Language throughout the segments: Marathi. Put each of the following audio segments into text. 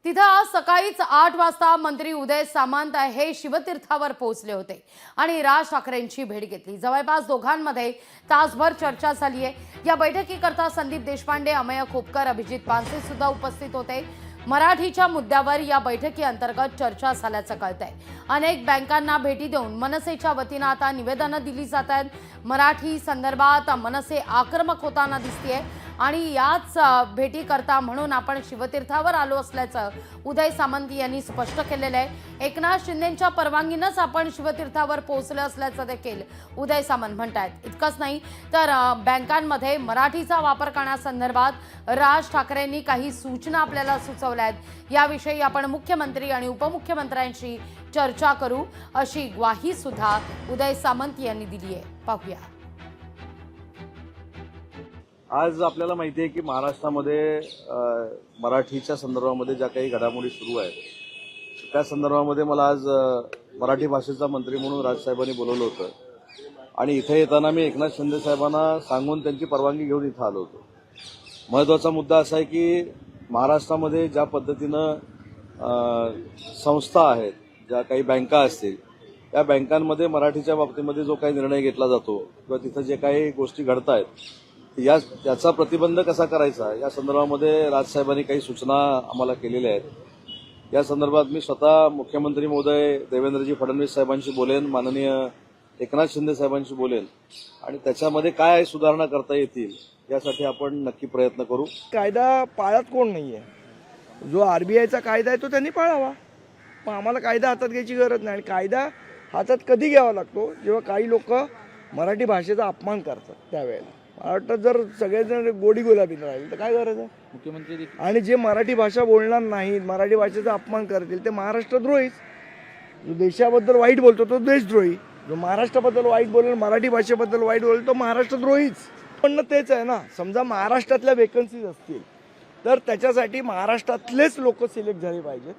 तिथं आज सकाळीच 8 वाजता मंत्री उदय सामंत हे शिवतीर्थावर पोहोचले होते आणि राज ठाकरेंची भेट घेतली। जवळपास दोघांमध्ये तासभर चर्चा झाली आहे। या बैठकीकरता संदीप देशपांडे, अमेय खोपकर, अभिजित पानसे सुद्धा उपस्थित होते। मराठीच्या मुद्द्यावर या बैठकी अंतर्गत चर्चा झाल्याचं कळतंय। अनेक बँकांना भेटी देऊन मनसेच्या वतीने आता निवेदनं दिली जात आहेत। मराठी संदर्भात मनसे आक्रमक होताना दिसतेय आणि याच भेटी करता म्हणून आपण शिवतीर्थावर आलो असल्याचं उदय सामंत यांनी स्पष्ट केलेलं आहे। एकनाथ शिंदेंच्या परवानगीनेच आपण शिवतीर्थावर पोहोचलो असल्याचं देखील उदय सामंत म्हणतात। इतकंच नाही तर बँकांमध्ये मराठीचा वापर करण्यासंदर्भात राज ठाकरेंनी काही सूचना आपल्याला सुचवल्या आहेत। याविषयी आपण मुख्यमंत्री आणि उपमुख्यमंत्र्यांशी चर्चा करू अशी ग्वाही सुद्धा उदय सामंत यांनी दिली आहे। पाहूया। आज आपल्याला माहिती आहे की महाराष्ट्रामध्ये मराठीच्या संदर्भामध्ये ज्या काही घडामोडी सुरू आहेत त्या संदर्भामध्ये मला आज मराठी भाषेचा मंत्री म्हणून राजसाहेबांनी बोलवलं होतं आणि इथे येताना मी एकनाथ शिंदे साहेबांना सांगून त्यांची परवानगी घेऊन इथं आलो होतो। महत्त्वाचा मुद्दा असा आहे की महाराष्ट्रामध्ये ज्या पद्धतीनं संस्था आहेत, ज्या काही बँका असतील, त्या बँकांमध्ये मराठीच्या बाबतीमध्ये जो काही निर्णय घेतला जातो किंवा तिथं जे काही गोष्टी घडत आहेत याचा प्रतिबंध कसा करायचा या संदर्भामध्ये राजसाहेबांनी काही सूचना आम्हाला केलेल्या आहेत। या संदर्भात मी स्वतः मुख्यमंत्री महोदय देवेंद्रजी फडणवीस साहेबांशी बोलेन, माननीय एकनाथ शिंदे साहेबांशी बोलेन आणि त्याच्यामध्ये काय सुधारणा करता येतील यासाठी आपण नक्की प्रयत्न करू। कायदा पाळत कोण नाहीये, जो आरबीआयचा कायदा आहे तो त्यांनी पाळावा। पण आम्हाला कायदा हातात घ्यायची गरज नाही। आणि कायदा हातात कधी घ्यावा लागतो जेव्हा काही लोक मराठी भाषेचा अपमान करतात त्यावेळेला। महाराष्ट्रात जर सगळेजण गोडी गुलाबीने राहिले तर काय गरज आहे मुख्यमंत्री। आणि जे मराठी भाषा बोलणार नाहीत, मराठी भाषेचा अपमान करतील ते महाराष्ट्रद्रोहीच। जो देशाबद्दल वाईट बोलतो तो देशद्रोही, जो महाराष्ट्राबद्दल वाईट बोलेल, मराठी भाषेबद्दल वाईट बोलेल तो महाराष्ट्रद्रोहीच। पण तेच आहे ना, समजा महाराष्ट्रातल्या वेकन्सीज असतील तर त्याच्यासाठी महाराष्ट्रातलेच लोक सिलेक्ट झाले पाहिजेत।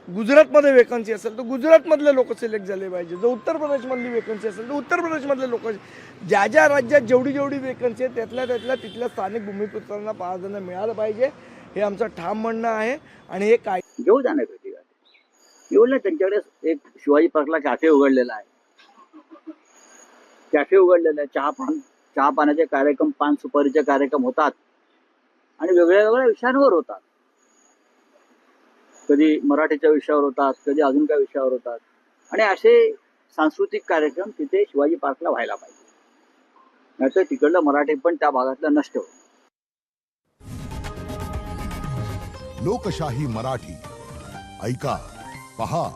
गुजरातमध्ये वेकन्सी असेल तर गुजरातमधले लोक सिलेक्ट झाले पाहिजे। जर उत्तर प्रदेशमधली वेकन्सी असेल तर उत्तर प्रदेशमधले लोक, ज्या ज्या राज्यात जेवढी वेकन्सी आहे त्यातल्या तिथल्या स्थानिक भूमिपुत्रांना प्राधान्य मिळालं पाहिजे, हे आमचं ठाम म्हणणं आहे। आणि हे काय घेऊ जाण्यासाठी एवढं त्यांच्याकडे एक शिवाजी पार्कला कॅफे उघडलेला आहे, चहा पाण्याचे कार्यक्रम, पान सुपारीचे कार्यक्रम होतात आणि वेगळ्या विषयांवर होतात। कधी मराठीच्या विषयावर होतात, कधी अजून काही विषयावर होतात आणि असे सांस्कृतिक कार्यक्रम तिथे शिवाजी पार्कला व्हायला पाहिजे, नाहीतर तिकडलं मराठी पण त्या भागातलं नष्ट होईल। लोकशाही मराठी ऐका, पहा,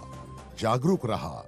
जागरूक रहा।